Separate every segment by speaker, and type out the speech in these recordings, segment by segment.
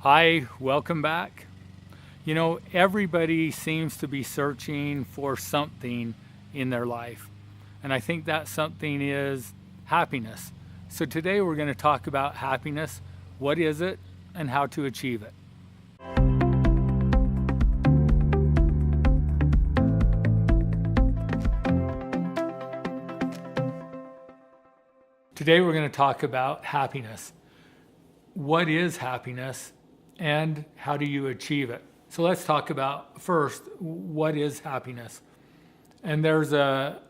Speaker 1: Hi, welcome back. Everybody seems to be searching for something in their life. And I think that something is happiness. So today we're going to talk about happiness. What is it and how to achieve it? Today we're going to talk about happiness. What is happiness and how do you achieve it? So let's talk about first, what is happiness? And there's a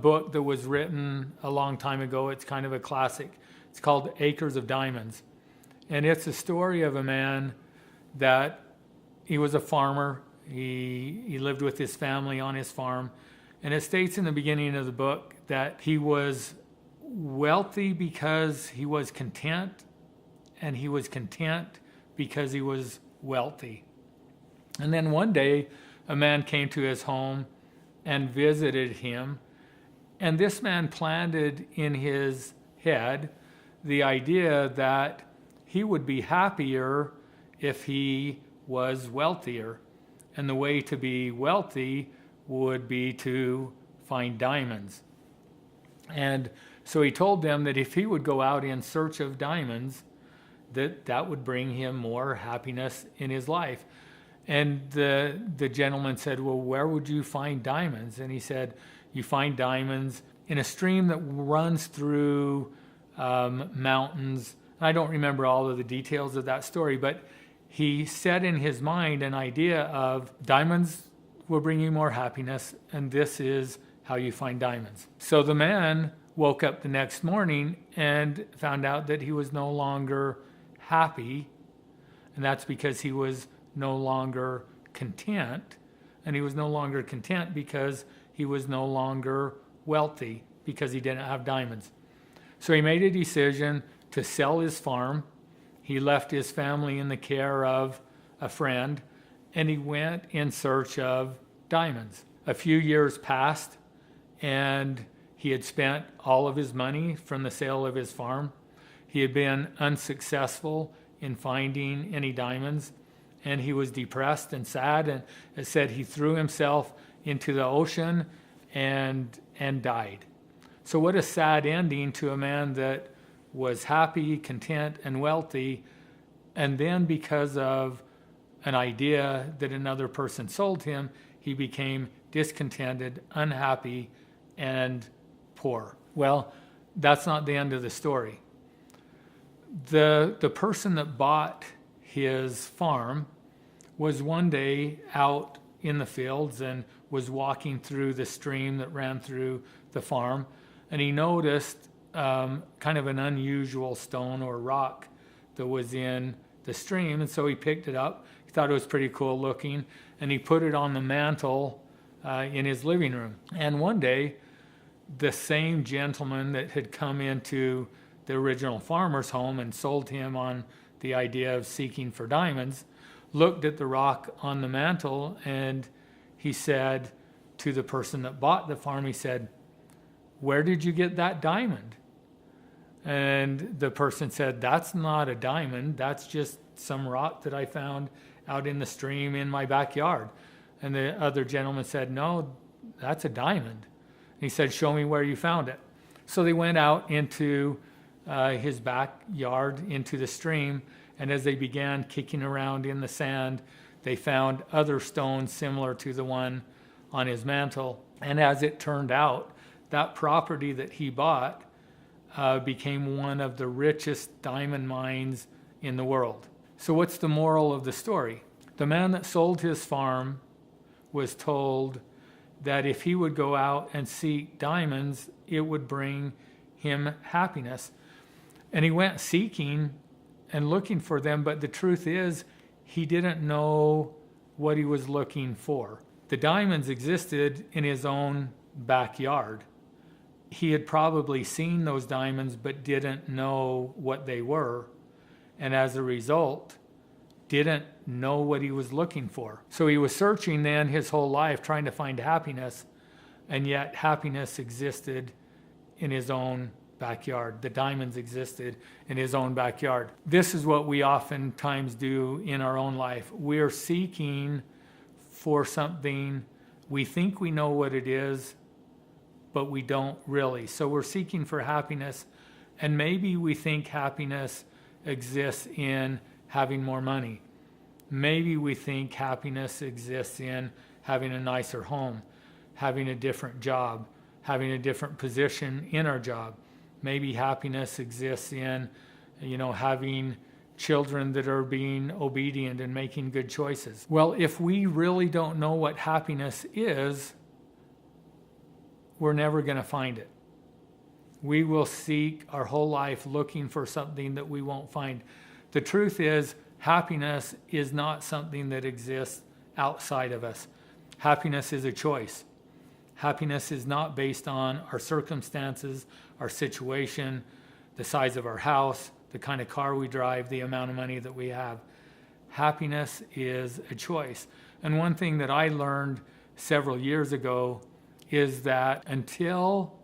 Speaker 1: book that was written a long time ago. It's kind of a classic. It's called Acres of Diamonds. And it's a story of a man that he was a farmer. He lived with his family on his farm. And it states in the beginning of the book that he was wealthy because he was content, and he was content because he was wealthy. And then one day, a man came to his home and visited him. And this man planted in his head the idea that he would be happier if he was wealthier. And the way to be wealthy would be to find diamonds. And so he told them that if he would go out in search of diamonds, that would bring him more happiness in his life. And the gentleman said, well, where would you find diamonds? And he said, you find diamonds in a stream that runs through mountains. I don't remember all of the details of that story, but he set in his mind an idea of diamonds will bring you more happiness, and this is how you find diamonds. So the man woke up the next morning and found out that he was no longer happy, and that's because he was no longer content, and he was no longer content because he was no longer wealthy because he didn't have diamonds. So he made a decision to sell his farm. He left his family in the care of a friend, and he went in search of diamonds. A few years passed, and he had spent all of his money from the sale of his farm. He had been unsuccessful in finding any diamonds, and he was depressed and sad, and it said he threw himself into the ocean and died. So what a sad ending to a man that was happy, content, and wealthy, and then because of an idea that another person sold him, he became discontented, unhappy, and poor. Well, that's not the end of the story. The person that bought his farm was one day out in the fields and was walking through the stream that ran through the farm, and he noticed kind of an unusual stone or rock that was in the stream, and so he picked it up. He thought it was pretty cool looking, and he put it on the mantle in his living room. And one day, the same gentleman that had come into the original farmer's home and sold him on the idea of seeking for diamonds looked at the rock on the mantle, and he said to the person that bought the farm, he said, where did you get that diamond? And the person said, that's not a diamond, that's just some rock that I found out in the stream in my backyard. And the other gentleman said, no, that's a diamond. He said, show me where you found it. So they went out into his backyard, into the stream, and as they began kicking around in the sand, they found other stones similar to the one on his mantle. And as it turned out, that property that he bought became one of the richest diamond mines in the world. So what's the moral of the story? The man that sold his farm was told that if he would go out and seek diamonds, it would bring him happiness. And he went seeking and looking for them, but the truth is, he didn't know what he was looking for. The diamonds existed in his own backyard. He had probably seen those diamonds, but didn't know what they were, and as a result, didn't know what he was looking for. So he was searching then his whole life trying to find happiness, and yet happiness existed in his own backyard. The diamonds existed in his own backyard. This is what we oftentimes do in our own life. We're seeking for something. We think we know what it is, but we don't really. So we're seeking for happiness, and maybe we think happiness exists in having more money. Maybe we think happiness exists in having a nicer home, having a different job, having a different position in our job. Maybe happiness exists in, having children that are being obedient and making good choices. Well, if we really don't know what happiness is, we're never going to find it. We will seek our whole life looking for something that we won't find. The truth is, happiness is not something that exists outside of us. Happiness is a choice. Happiness is not based on our circumstances, our situation, the size of our house, the kind of car we drive, the amount of money that we have. Happiness is a choice. And one thing that I learned several years ago is that until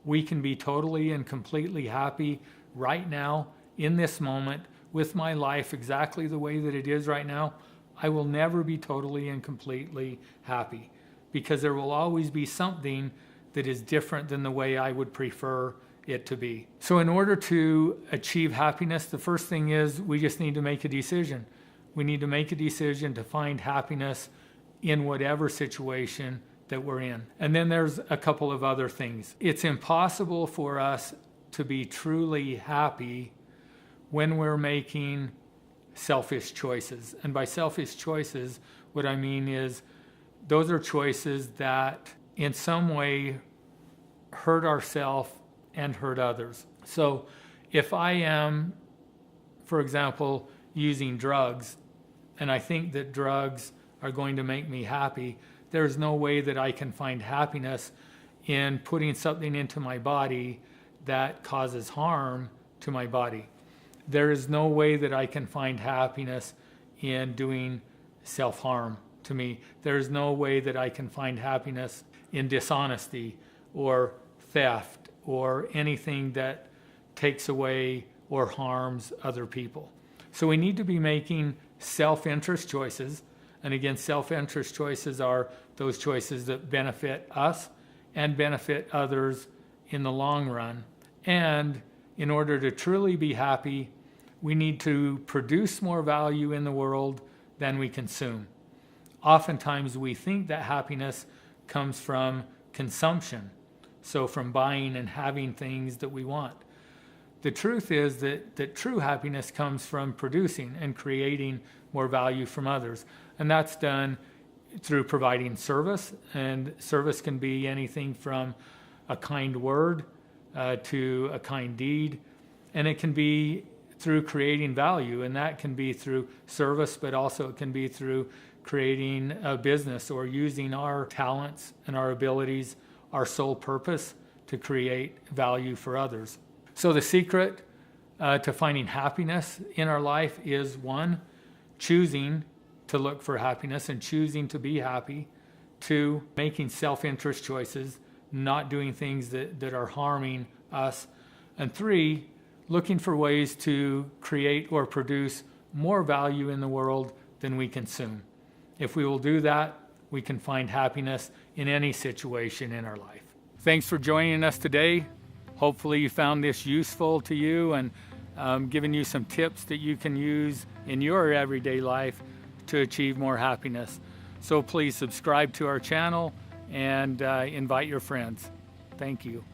Speaker 1: we can be totally and completely happy right now, in this moment, with my life exactly the way that it is right now, I will never be totally and completely happy, because there will always be something that is different than the way I would prefer it to be. So in order to achieve happiness, the first thing is we just need to make a decision. We need to make a decision to find happiness in whatever situation that we're in. And then there's a couple of other things. It's impossible for us to be truly happy when we're making selfish choices. And by selfish choices, what I mean is those are choices that in some way hurt ourselves and hurt others. So if I am, for example, using drugs, and I think that drugs are going to make me happy, there's no way that I can find happiness in putting something into my body that causes harm to my body. There is no way that I can find happiness in doing self-harm to me. There's no way that I can find happiness in dishonesty or theft or anything that takes away or harms other people. So we need to be making self-interest choices. And again, self-interest choices are those choices that benefit us and benefit others in the long run. And in order to truly be happy, we need to produce more value in the world than we consume. Oftentimes we think that happiness comes from consumption, so from buying and having things that we want. The truth is that true happiness comes from producing and creating more value from others. And that's done through providing service. And service can be anything from a kind word to a kind deed. And it can be through creating value. And that can be through service, but also it can be through creating a business or using our talents and our abilities, our sole purpose to create value for others. So the secret to finding happiness in our life is, one, choosing to look for happiness and choosing to be happy. Two, making self-interest choices, not doing things that are harming us. And three, looking for ways to create or produce more value in the world than we consume. If we will do that, we can find happiness in any situation in our life. Thanks for joining us today. Hopefully you found this useful to you and given you some tips that you can use in your everyday life to achieve more happiness. So please subscribe to our channel and invite your friends. Thank you.